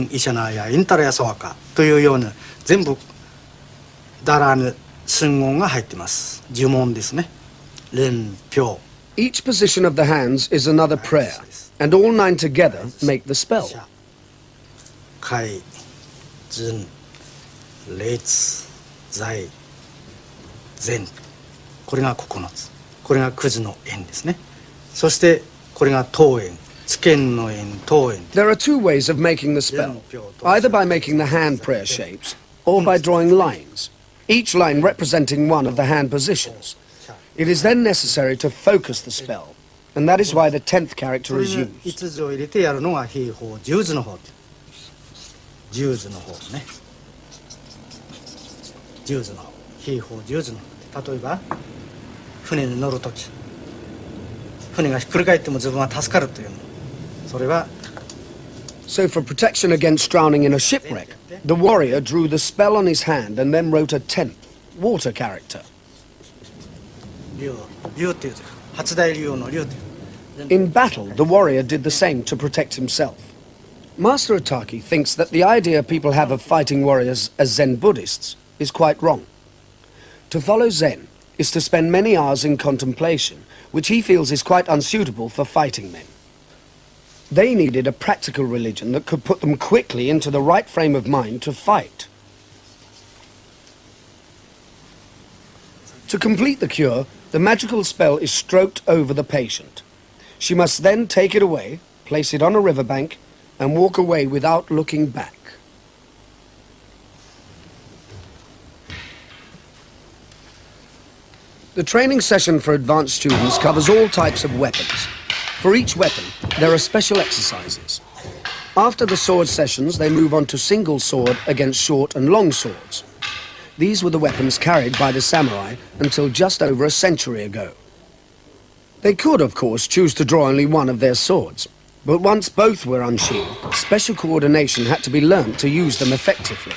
이샤나야 인타라야 소아카 というような全部だらぬ순音が入ってます。呪文ですね。連票。 Each position of the hands is another prayer, and all 9 together make the spell. 開、順、列、在、前。これが9つ。これが9時の円ですね。そしてこれが当円。There are 2 ways of making the spell, either by making the hand prayer shapes or by drawing lines, each line representing one of the hand positions. It is then necessary to focus the spell, and that is why the 10th character is used. 5つを入れてやるのが兵法十図の方。十図の方ね。十図の方。兵法十図の方。例えば船に乗るとき、船がひっくり返っても自分は助かるというの。So for protection against drowning in a shipwreck, the warrior drew the spell on his hand and then wrote a 10th, water character. In battle, the warrior did the same to protect himself. Master Otaki thinks that the idea people have of fighting warriors as Zen Buddhists is quite wrong. To follow Zen is to spend many hours in contemplation, which he feels is quite unsuitable for fighting men. They needed a practical religion that could put them quickly into the right frame of mind to fight. To complete the cure, the magical spell is stroked over the patient. She must then take it away, place it on a riverbank, and walk away without looking back. The training session for advanced students covers all types of weapons. For each weapon, there are special exercises. After the sword sessions, they move on to single sword against short and long swords. These were the weapons carried by the samurai until just over a century ago. They could, of course, choose to draw only one of their swords, but once both were unsheathed, special coordination had to be learnt to use them effectively.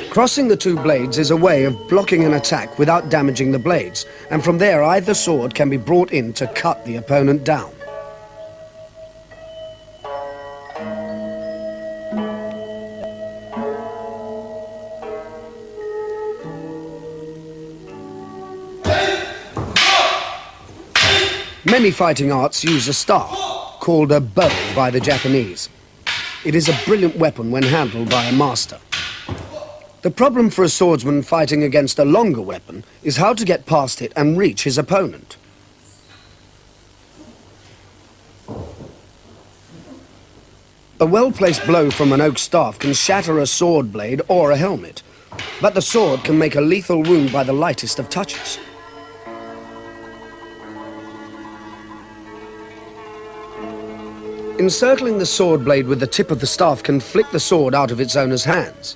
Crossing the 2 blades is a way of blocking an attack without damaging the blades, and from there either sword can be brought in to cut the opponent down. Many fighting arts use a staff, called a bow by the Japanese. It is a brilliant weapon when handled by a master. The problem for a swordsman fighting against a longer weapon is how to get past it and reach his opponent. A well-placed blow from an oak staff can shatter a sword blade or a helmet, but the sword can make a lethal wound by the lightest of touches. Encircling the sword blade with the tip of the staff can flick the sword out of its owner's hands.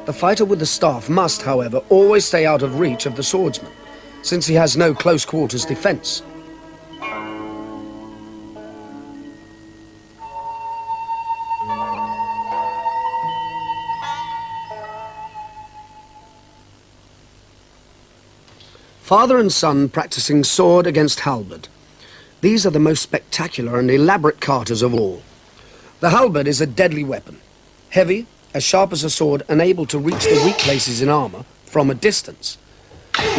The fighter with the staff must, however, always stay out of reach of the swordsman, since he has no close quarters defense. Father and son practicing sword against halberd. These are the most spectacular and elaborate katas of all. The halberd is a deadly weapon, heavy, as sharp as a sword, and able to reach the weak places in armor from a distance.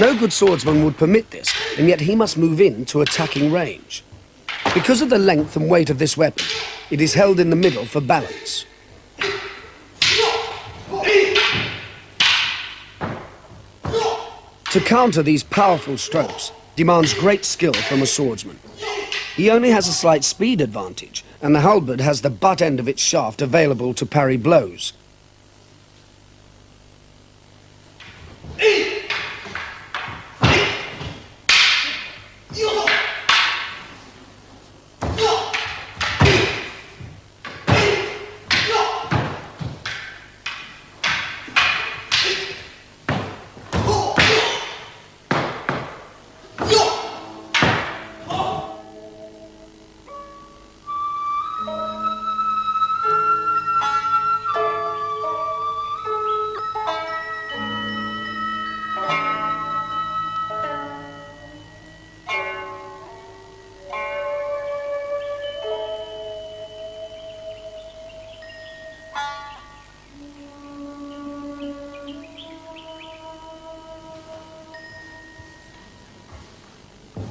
No good swordsman would permit this, and yet he must move in to attacking range. Because of the length and weight of this weapon, it is held in the middle for balance. To counter these powerful strokes demands great skill from a swordsman. He only has a slight speed advantage, and the halberd has the butt end of its shaft available to parry blows.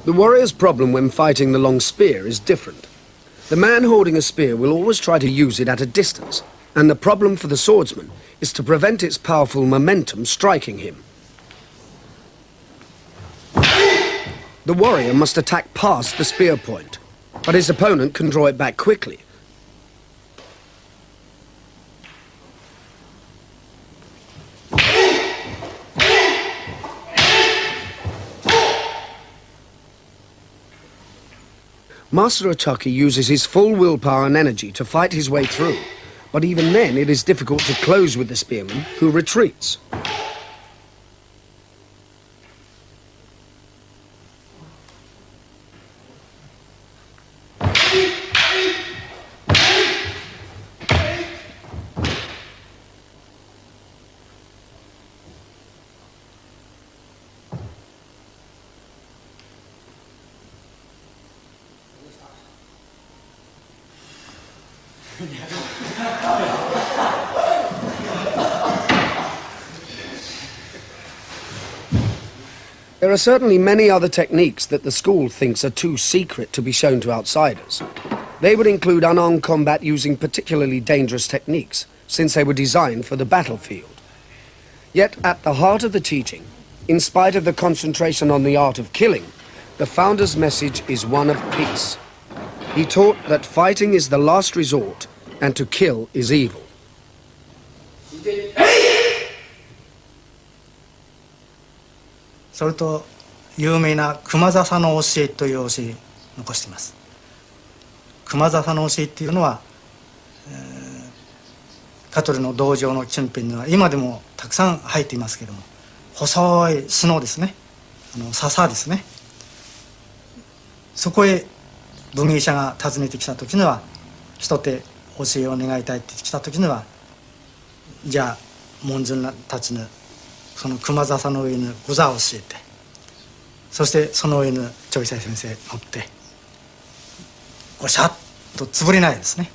The warrior's problem when fighting the long spear is different. The man holding a spear will always try to use it at a distance, and the problem for the swordsman is to prevent its powerful momentum striking him. The warrior must attack past the spear point, but his opponent can draw it back quickly. Master Otaki uses his full willpower and energy to fight his way through, but even then it is difficult to close with the spearman, who retreats. There are certainly many other techniques that the school thinks are too secret to be shown to outsiders. They would include unarmed combat using particularly dangerous techniques, since they were designed for the battlefield. Yet at the heart of the teaching, in spite of the concentration on the art of killing, the founder's message is one of peace. He taught that fighting is the last resort, and to kill is evil. それと有名な熊笹の教えという教えを残しています。熊笹の教えっていうのは、香取の道場の近辺には今でもたくさん生えていますけれども、細い角ですね、笹ですね。そこへ文芸者が訪ねてきた時には、一手教えを願いたいって来た時には、じゃあ門人たちにその熊笹の上に御座を教えて、そしてその上に長久先生乗ってこうシャッとつぶれないですね、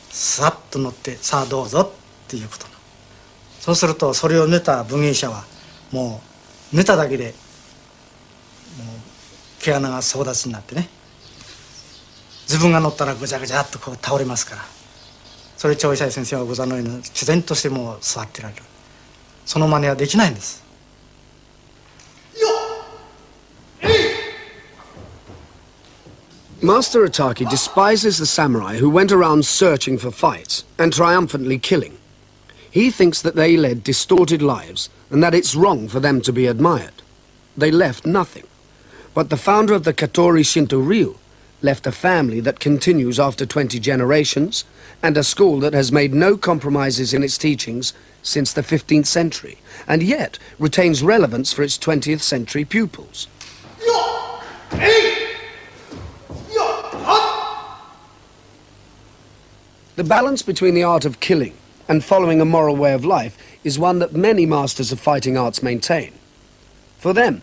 さっと乗ってさあどうぞっていうことの。そうするとそれを見た文芸者はもう見ただけでもう毛穴が総立ちになってね、自分が乗ったらぐちゃぐちゃっとこう倒れますから、それ長久先生は御座の上に自然としてもう座ってられる。その真似はできないんです。Master Otaki despises the samurai who went around searching for fights and triumphantly killing. He thinks that they led distorted lives and that it's wrong for them to be admired. They left nothing. But the founder of the Katori Shinto Ryu left a family that continues after 20 generations and a school that has made no compromises in its teachings since the 15th century, and yet retains relevance for its 20th century pupils. The balance between the art of killing and following a moral way of life is one that many masters of fighting arts maintain. For them,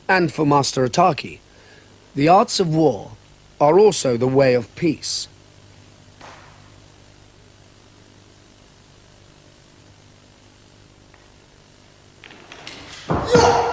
and for Master Otaki, the arts of war are also the way of peace. Yeah!